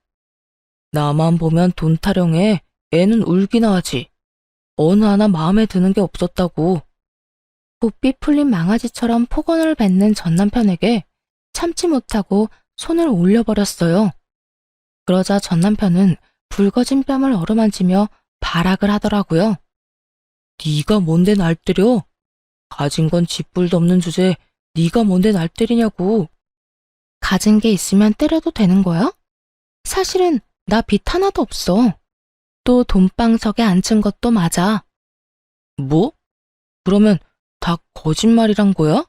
A: 나만 보면 돈 타령해 애는 울기나 하지. 어느 하나 마음에 드는 게 없었다고. 고삐 풀린 망아지처럼 폭언을 뱉는 전 남편에게 참지 못하고 손을 올려버렸어요. 그러자 전 남편은 붉어진 뺨을 어루만지며 발악을 하더라고요. 네가 뭔데 날 때려? 가진 건 쥐뿔도 없는 주제에 네가 뭔데 날 때리냐고. 가진 게 있으면 때려도 되는 거야? 사실은 나 빚 하나도 없어. 또 돈방석에 앉은 것도 맞아. 뭐? 그러면 다 거짓말이란 거야?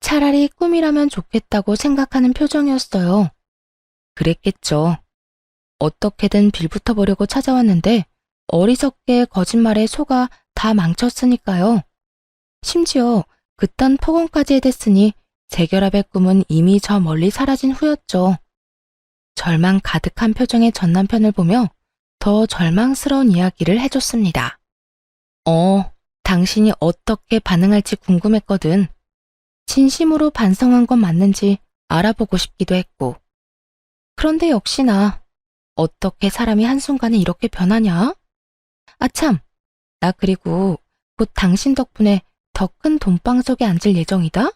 A: 차라리 꿈이라면 좋겠다고 생각하는 표정이었어요. 그랬겠죠. 어떻게든 빌붙어 보려고 찾아왔는데 어리석게 거짓말에 속아 다 망쳤으니까요. 심지어 그딴 폭언까지 해댔으니 재결합의 꿈은 이미 저 멀리 사라진 후였죠. 절망 가득한 표정의 전 남편을 보며 더 절망스러운 이야기를 해줬습니다. 당신이 어떻게 반응할지 궁금했거든. 진심으로 반성한 건 맞는지 알아보고 싶기도 했고. 그런데 역시나 어떻게 사람이 한순간에 이렇게 변하냐? 아참, 나 그리고 곧 당신 덕분에 더 큰 돈방석에 앉을 예정이다?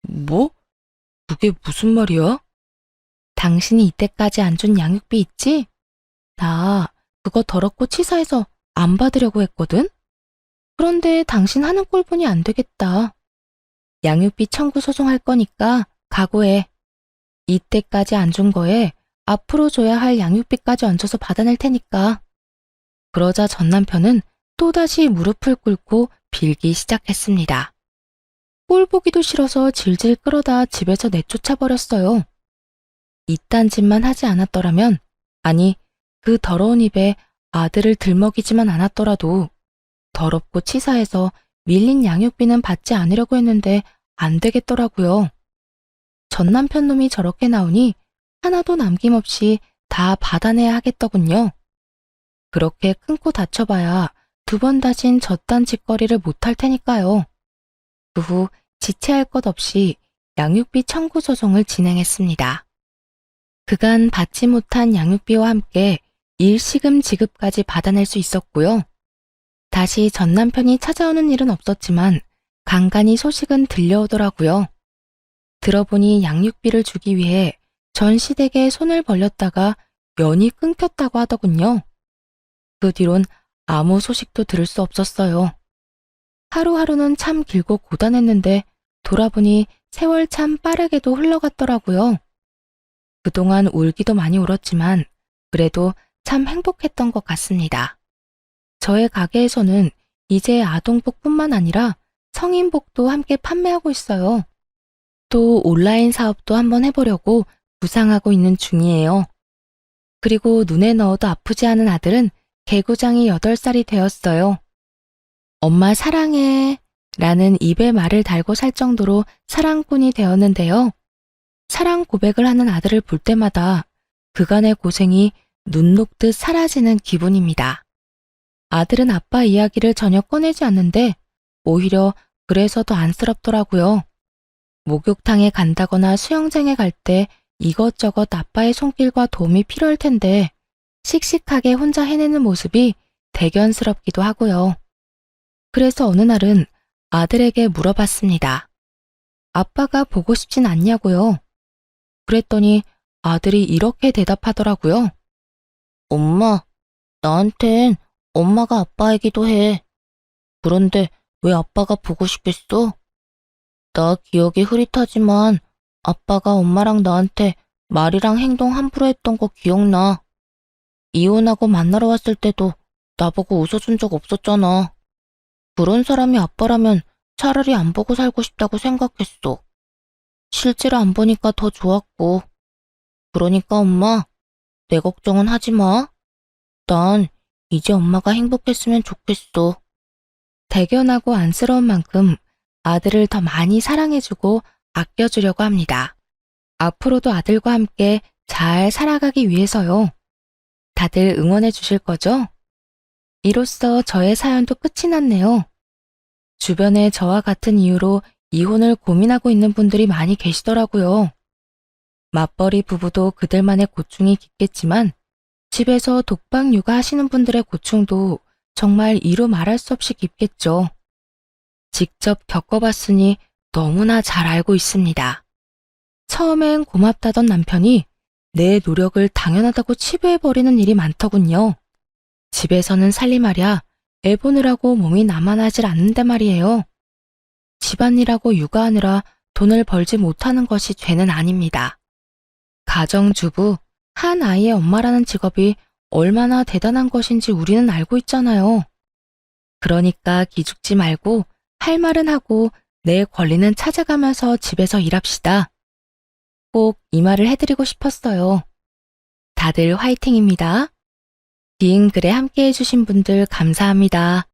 A: 뭐? 그게 무슨 말이야? 당신이 이때까지 안 준 양육비 있지? 나 그거 더럽고 치사해서 안 받으려고 했거든? 그런데 당신 하는 꼴 보니 안 되겠다. 양육비 청구 소송할 거니까 각오해. 이때까지 안 준 거에 앞으로 줘야 할 양육비까지 얹어서 받아낼 테니까. 그러자 전 남편은 또다시 무릎을 꿇고 빌기 시작했습니다. 꼴 보기도 싫어서 질질 끌어다 집에서 내쫓아 버렸어요. 이딴 짓만 하지 않았더라면, 아니, 그 더러운 입에 아들을 들먹이지만 않았더라도 더럽고 치사해서 밀린 양육비는 받지 않으려고 했는데 안 되겠더라고요. 전 남편 놈이 저렇게 나오니 하나도 남김없이 다 받아내야 하겠더군요. 그렇게 큰 코 다쳐봐야 두 번 다신 저딴 짓거리를 못할 테니까요. 그 후 지체할 것 없이 양육비 청구 소송을 진행했습니다. 그간 받지 못한 양육비와 함께 일시금 지급까지 받아낼 수 있었고요. 다시 전 남편이 찾아오는 일은 없었지만 간간히 소식은 들려오더라고요. 들어보니 양육비를 주기 위해 전 시댁에 손을 벌렸다가 연이 끊겼다고 하더군요. 그 뒤론 아무 소식도 들을 수 없었어요. 하루하루는 참 길고 고단했는데 돌아보니 세월 참 빠르게도 흘러갔더라고요. 그동안 울기도 많이 울었지만 그래도 참 행복했던 것 같습니다. 저의 가게에서는 이제 아동복뿐만 아니라 성인복도 함께 판매하고 있어요. 또 온라인 사업도 한번 해보려고 구상하고 있는 중이에요. 그리고 눈에 넣어도 아프지 않은 아들은 개구장이 8살이 되었어요. 엄마 사랑해 라는 입에 말을 달고 살 정도로 사랑꾼이 되었는데요. 사랑 고백을 하는 아들을 볼 때마다 그간의 고생이 눈 녹듯 사라지는 기분입니다. 아들은 아빠 이야기를 전혀 꺼내지 않는데 오히려 그래서 더 안쓰럽더라고요. 목욕탕에 간다거나 수영장에 갈 때 이것저것 아빠의 손길과 도움이 필요할 텐데 씩씩하게 혼자 해내는 모습이 대견스럽기도 하고요. 그래서 어느 날은 아들에게 물어봤습니다. 아빠가 보고 싶진 않냐고요. 그랬더니 아들이 이렇게 대답하더라고요. 엄마, 나한텐 엄마가 아빠이기도 해. 그런데 왜 아빠가 보고 싶겠어? 나 기억이 흐릿하지만 아빠가 엄마랑 나한테 말이랑 행동 함부로 했던 거 기억나. 이혼하고 만나러 왔을 때도 나보고 웃어준 적 없었잖아. 그런 사람이 아빠라면 차라리 안 보고 살고 싶다고 생각했어. 실제로 안 보니까 더 좋았고. 그러니까 엄마, 내 걱정은 하지 마. 난 이제 엄마가 행복했으면 좋겠어. 대견하고 안쓰러운 만큼 아들을 더 많이 사랑해주고 아껴주려고 합니다. 앞으로도 아들과 함께 잘 살아가기 위해서요. 다들 응원해 주실 거죠? 이로써 저의 사연도 끝이 났네요. 주변에 저와 같은 이유로 이혼을 고민하고 있는 분들이 많이 계시더라고요. 맞벌이 부부도 그들만의 고충이 깊겠지만 집에서 독박 육아하시는 분들의 고충도 정말 이루 말할 수 없이 깊겠죠. 직접 겪어봤으니 너무나 잘 알고 있습니다. 처음엔 고맙다던 남편이 내 노력을 당연하다고 치부해버리는 일이 많더군요. 집에서는 살림하랴 애 보느라고 몸이 나만하질 않는데 말이에요. 집안일하고 육아하느라 돈을 벌지 못하는 것이 죄는 아닙니다. 가정주부, 한 아이의 엄마라는 직업이 얼마나 대단한 것인지 우리는 알고 있잖아요. 그러니까 기죽지 말고 할 말은 하고 내 권리는 찾아가면서 집에서 일합시다. 꼭 이 말을 해드리고 싶었어요. 다들 화이팅입니다. 긴 글에 함께 해주신 분들 감사합니다.